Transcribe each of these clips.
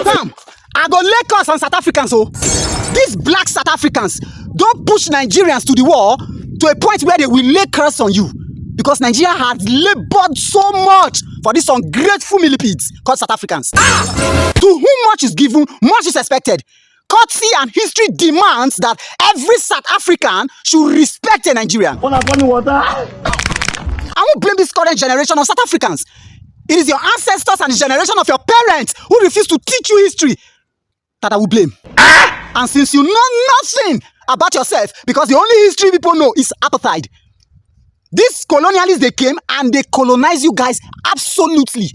Damn, I go Lakers on South Africans. So these black South Africans don't push Nigerians to the wall to a point where they will lay curse on you. Because Nigeria has labored so much for these ungrateful millipedes called South Africans. To whom much is given, much is expected. Courtesy and history demands that every South African should respect a Nigerian. I won't blame this current generation of South Africans. It is your ancestors and the generation of your parents who refuse to teach you history that I will blame. And since you know nothing about yourself, because the only history people know is apartheid, these colonialists, they came and they colonized you guys absolutely.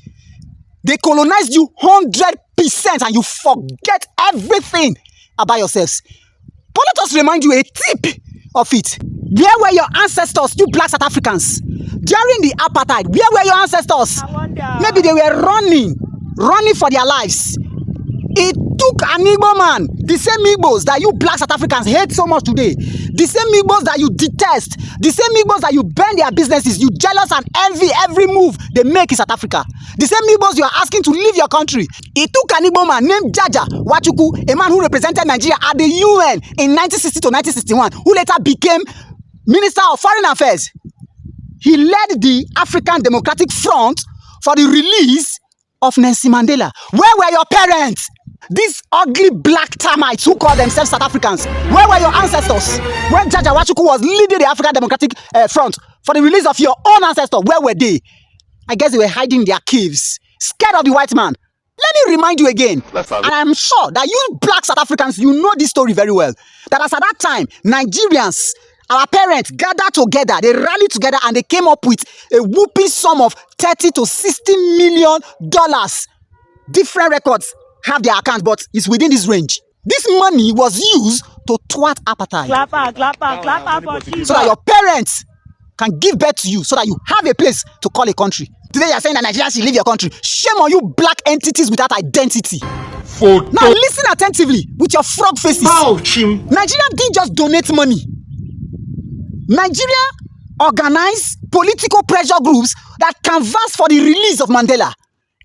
They colonized you 100% and you forget everything about yourselves. But let us remind you a tip of it. Where were your ancestors, you black South Africans? During the apartheid, where were your ancestors? Maybe they were running for their lives. It took an Igbo man, the same Igbos that you black South Africans hate so much today, the same Igbos that you detest, the same Igbos that you burn their businesses, you jealous and envy every move they make in South Africa, the same Igbos you are asking to leave your country. It took an Igbo man named Jaja Wachuku, a man who represented Nigeria at the UN in 1960 to 1961, who later became Minister of Foreign Affairs. He led the African Democratic Front for the release of Nelson Mandela. Where were your parents? These ugly black termites who call themselves South Africans. Where were your ancestors? When Jaja Wachuku was leading the African Democratic Front for the release of your own ancestors, where were they? I guess they were hiding in their caves, scared of the white man. Let me remind you again, and I'm sure that you black South Africans, you know this story very well, that as at that time, Nigerians, our parents gathered together, they rallied together and they came up with a whooping sum of $30 to $60 million. Different records have their accounts, but it's within this range. This money was used to thwart apartheid. So that your parents can give birth to you, so that you have a place to call a country. Today you are saying that Nigerians should leave your country. Shame on you black entities without identity. Now listen attentively with your frog faces. Nigeria didn't just donate money. Nigeria organized political pressure groups that canvassed for the release of Mandela.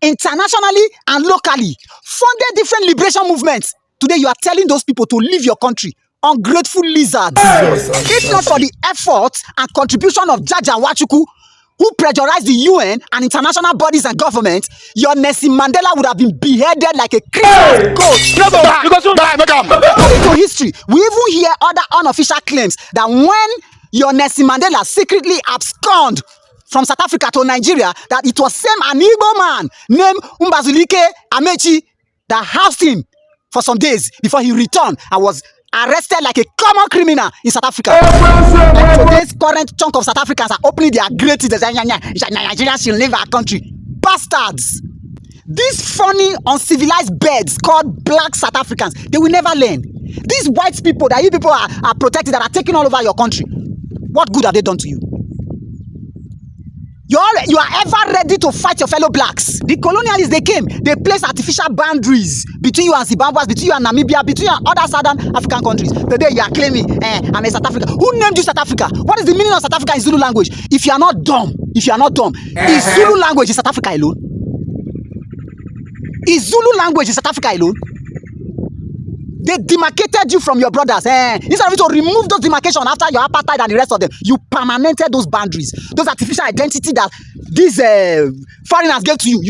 Internationally and locally, funded different liberation movements. Today you are telling those people to leave your country. Ungrateful lizards. If not for the effort and contribution of Jaja Wachuku, who pressurized the UN and international bodies and governments, your Nelson Mandela would have been beheaded like a Christmas goat. According to history, we even hear other unofficial claims that when your Nelson Mandela secretly absconded from South Africa to Nigeria, that it was an Igbo man named Mbazulike Amechi that housed him for some days before he returned and was arrested like a common criminal in South Africa. And today's current chunk of South Africans are opening their great teeth and saying, Nigerians should leave our country. Bastards! These funny, uncivilized birds called black South Africans, they will never learn. These white people that you people are protecting, that are taking all over your country, what good have they done to you? You are ever ready to fight your fellow blacks. The colonialists, they came, they placed artificial boundaries between you and Zimbabwe, between you and Namibia, between you and other southern African countries. Today you are claiming, I'm a South Africa. Who named you South Africa? What is the meaning of South Africa in Zulu language? If you are not dumb, is Zulu language in South Africa alone? Is Zulu language in South Africa alone? They demarcated you from your brothers. Instead of you to remove those demarcations after your apartheid and the rest of them, you permanented those boundaries, those artificial identity that these foreigners gave to you.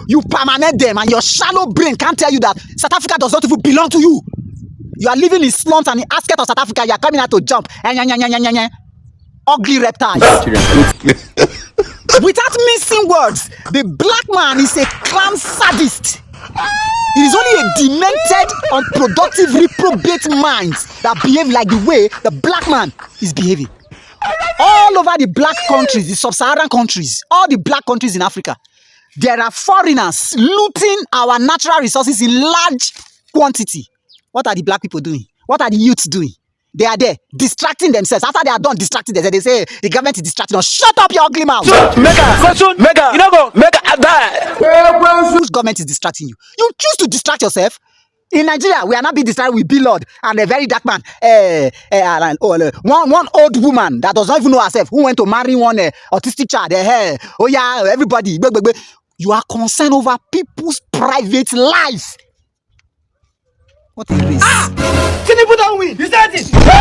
You permanent them, and your shallow brain can't tell you that South Africa does not even belong to you. You are living in slums and in the outskirts of South Africa. You are coming out to jump. Ugly reptile. Without missing words, the black man is a clown sadist. It is only a demented, unproductive, reprobate mind that behave like the way the black man is behaving. All over the black countries, the sub-Saharan countries, all the black countries in Africa, there are foreigners looting our natural resources in large quantity. What are the black people doing? What are the youths doing? They are there distracting themselves. After they are done distracting themselves, they say the government is distracting us. Shut up, your ugly mouth. Mega. You know go. Mega. Whose government is distracting you? You choose to distract yourself. In Nigeria, we are not being distracted with Lord and a very dark man. One old woman that does not even know herself, who went to marry one autistic child. Oh yeah, everybody. You are concerned over people's private life. What a race. Tinubu don't win. You said it.